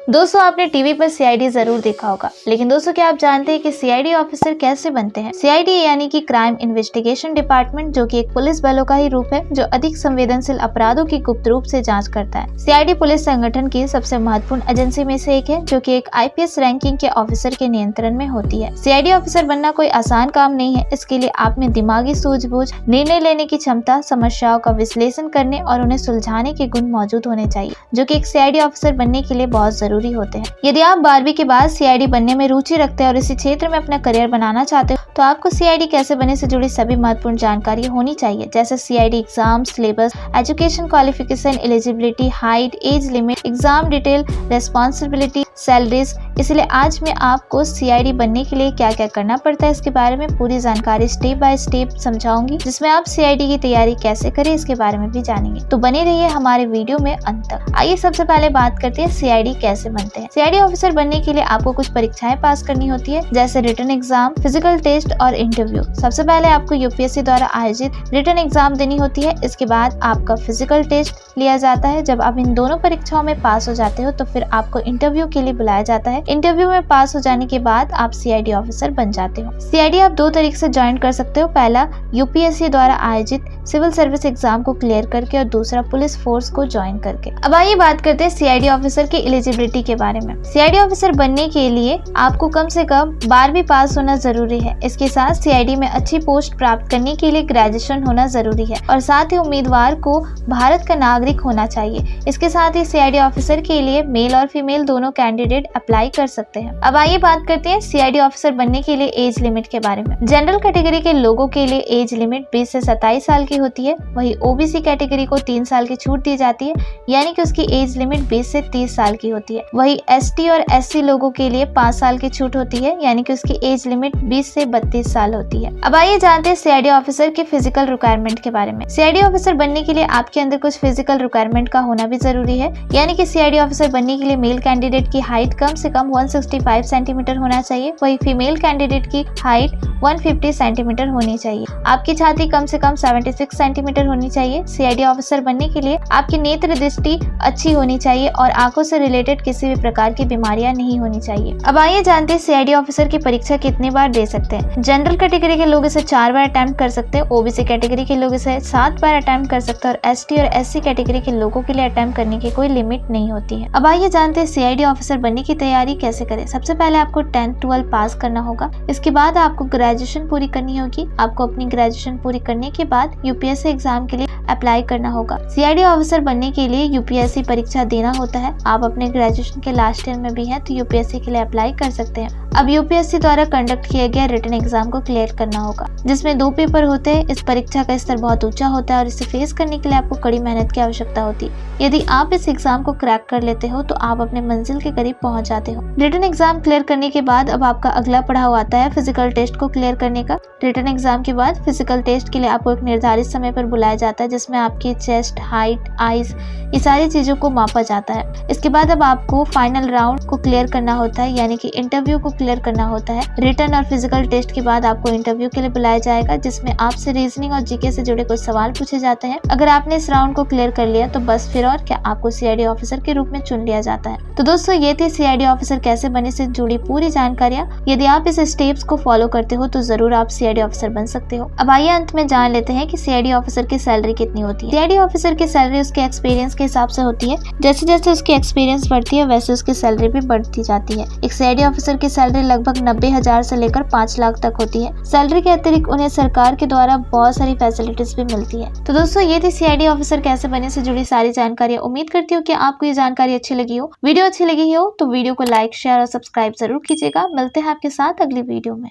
दोस्तों आपने टीवी पर सीआईडी जरूर देखा होगा, लेकिन दोस्तों क्या आप जानते हैं कि सीआईडी ऑफिसर कैसे बनते हैं? सीआईडी यानी कि क्राइम इन्वेस्टिगेशन डिपार्टमेंट, जो कि एक पुलिस बलों का ही रूप है जो अधिक संवेदनशील अपराधों की गुप्त रूप से जांच करता है। सीआईडी पुलिस संगठन की सबसे महत्वपूर्ण एजेंसी में से एक है, जो कि एक आईपीएस रैंकिंग के ऑफिसर के नियंत्रण में होती है। सीआईडी ऑफिसर बनना कोई आसान काम नहीं है। इसके लिए आप में दिमागी सूझबूझ, निर्णय लेने की क्षमता, समस्याओं का विश्लेषण करने और उन्हें सुलझाने के गुण मौजूद होने चाहिए, जो कि एक सीआईडी ऑफिसर बनने के लिए बहुत जरूरी होते हैं। यदि आप 12वीं के बाद सीआईडी बनने में रुचि रखते हैं और इसी क्षेत्र में अपना करियर बनाना चाहते हो, तो आपको सीआईडी कैसे बने से जुड़ी सभी महत्वपूर्ण जानकारी होनी चाहिए, जैसे CID exam, syllabus, education qualification, eligibility, height, age limit, exam detail, responsibility, salaries. इसलिए आज मैं आपको सीआईडी बनने के लिए क्या क्या करना पड़ता है इसके बारे में पूरी जानकारी स्टेप बाय स्टेप समझाऊंगी, जिसमें आप सीआईडी की तैयारी कैसे करें इसके बारे में भी जानेंगे। तो बने रहिए हमारे वीडियो में अंत तक। आइए सबसे पहले बात करते हैं सीआईडी कैसे बनते हैं। सीआईडी ऑफिसर बनने के लिए आपको कुछ परीक्षाएं पास करनी होती है, जैसे रिटन एग्जाम, फिजिकल टेस्ट और इंटरव्यू। सबसे पहले आपको यूपीएससी द्वारा आयोजित रिटन एग्जाम देनी होती है। इसके बाद आपका फिजिकल टेस्ट लिया जाता है। जब आप इन दोनों परीक्षाओं में पास हो जाते हो तो फिर आपको इंटरव्यू के लिए बुलाया जाता है। इंटरव्यू में पास हो जाने के बाद आप सीआईडी ऑफिसर बन जाते हो। सीआईडी आप दो तरीके से ज्वाइन कर सकते हो। पहला, यूपीएससी द्वारा आयोजित सिविल सर्विस एग्जाम को क्लियर करके, और दूसरा पुलिस फोर्स को ज्वाइन करके। अब आइए बात करते हैं सीआईडी ऑफिसर की एलिजिबिलिटी के बारे में। सीआईडी ऑफिसर बनने के लिए आपको कम से कम 12वीं पास होना जरूरी है। इसके साथ सीआईडी में अच्छी पोस्ट प्राप्त करने के लिए ग्रेजुएशन होना जरूरी है, और साथ ही उम्मीदवार को भारत का नागरिक होना चाहिए। इसके साथ ही सीआईडी ऑफिसर के लिए मेल और फीमेल दोनों कैंडिडेट अप्लाई कर सकते हैं। अब आइए बात करते हैं सीआईडी ऑफिसर बनने के लिए एज लिमिट के बारे में। जनरल कैटेगरी के लोगों के लिए एज लिमिट 20 से 27 साल की होती है। वही ओबीसी कैटेगरी को 3 साल की छूट दी जाती है, यानी कि उसकी एज लिमिट 20 से 30 साल की होती है। वही एसटी और एससी लोगों के लिए 5 साल की छूट होती है, यानी कि उसकी एज लिमिट 20 से 32 साल होती है। अब आइए जानते हैं सीआईडी ऑफिसर के फिजिकल रिक्वायरमेंट के बारे में। सीआईडी ऑफिसर बनने के लिए आपके अंदर कुछ फिजिकल रिक्वायरमेंट का होना भी जरूरी है, यानी कि सीआईडी ऑफिसर बनने के लिए मेल कैंडिडेट की हाइट कम से कम 165 सेंटीमीटर होना चाहिए। वही फीमेल कैंडिडेट की हाइट 150 सेंटीमीटर होनी चाहिए। आपकी छाती कम से कम 76 सेंटीमीटर होनी चाहिए। सीआईडी ऑफिसर बनने के लिए आपकी नेत्र दृष्टि अच्छी होनी चाहिए और आंखों से रिलेटेड किसी भी प्रकार की बीमारियां नहीं होनी चाहिए। अब आइए जानते हैं सीआईडी ऑफिसर की परीक्षा कितनी बार दे सकते हैं। जनरल कैटेगरी के लोग इसे 4 बार अटेम्प्ट कर सकते हैं। ओबीसी कैटेगरी के लोग इसे 7 बार अटेम्प्ट कर सकते हैं, और एसटी और एससी कैटेगरी के लोगों के लिए अटेम्प्ट करने की कोई लिमिट नहीं होती है। अब आइए जानते हैं सीआईडी ऑफिसर बनने की तैयारी कैसे करें। सबसे पहले आपको 10th 12 पास करना होगा। इसके बाद आपको ग्रेजुएशन पूरी करनी होगी। आपको अपनी ग्रेजुएशन पूरी करने के बाद यूपीएससी एग्जाम के लिए अप्लाई करना होगा। सीआईडी ऑफिसर बनने के लिए यूपीएससी परीक्षा देना होता है। आप अपने ग्रेजुएशन के लास्ट ईयर में भी हैं तो यूपीएससी के लिए अप्लाई कर सकते हैं। अब यूपीएससी द्वारा कंडक्ट किया गया रिटन एग्जाम को क्लियर करना होगा, जिसमें 2 पेपर होते हैं। इस परीक्षा का स्तर बहुत ऊंचा होता है और इसे फेस करने के लिए आपको कड़ी मेहनत की आवश्यकता होती है। यदि आप इस एग्जाम को क्रैक कर लेते हो तो आप अपने मंजिल के करीब पहुंच जाते हो। रिटन एग्जाम क्लियर करने के बाद अब आपका अगला पड़ाव आता है फिजिकल टेस्ट को क्लियर करने का। रिटन एग्जाम के बाद फिजिकल टेस्ट के लिए आपको एक निर्धारित समय पर बुलाया जाता है, जिसमें आपकी चेस्ट, हाइट, आईज, ये सारी चीजों को मापा जाता है। इसके बाद अब आपको फाइनल राउंड को क्लियर करना होता है, यानी कि इंटरव्यू को क्लियर करना होता है। रिटन और फिजिकल टेस्ट के बाद आपको इंटरव्यू के लिए बुलाया जाएगा, जिसमें आपसे रीजनिंग और जीके से जुड़े कुछ सवाल पूछे जाते हैं। अगर आपने इस राउंड को क्लियर कर लिया तो बस फिर और क्या, आपको सीआईडी ऑफिसर के रूप में चुन लिया जाता है। तो दोस्तों ये थी सीआईडी ऑफिसर कैसे बने से जुड़ी पूरी जानकारियां। यदि आप इस स्टेप्स को फॉलो करते हो तो जरूर आप सीआईडी ऑफिसर बन सकते हो। अब आइए अंत में जान लेते हैं कि सीआईडी ऑफिसर की सैलरी कितनी होती है। सीआईडी ऑफिसर की सैलरी उसके एक्सपीरियंस के हिसाब से होती है। जैसे जैसे उसकी एक्सपीरियंस बढ़ती है वैसे उसकी सैलरी भी बढ़ती जाती है। एक सीआईडी ऑफिसर की सैलरी लगभग 90,000 से लेकर 5 लाख तक होती है। सैलरी के अतिरिक्त उन्हें सरकार के द्वारा बहुत सारी फैसिलिटीज भी मिलती है। तो दोस्तों ये थी सीआईडी ऑफिसर कैसे बने से जुड़ी सारी जानकारियां। उम्मीद करती हूँ कि आपको ये जानकारी अच्छी लगी हो। वीडियो अच्छी लगी हो तो वीडियो को लाइक, शेयर और सब्सक्राइब जरूर कीजिएगा। मिलते हैं आपके साथ अगली वीडियो में।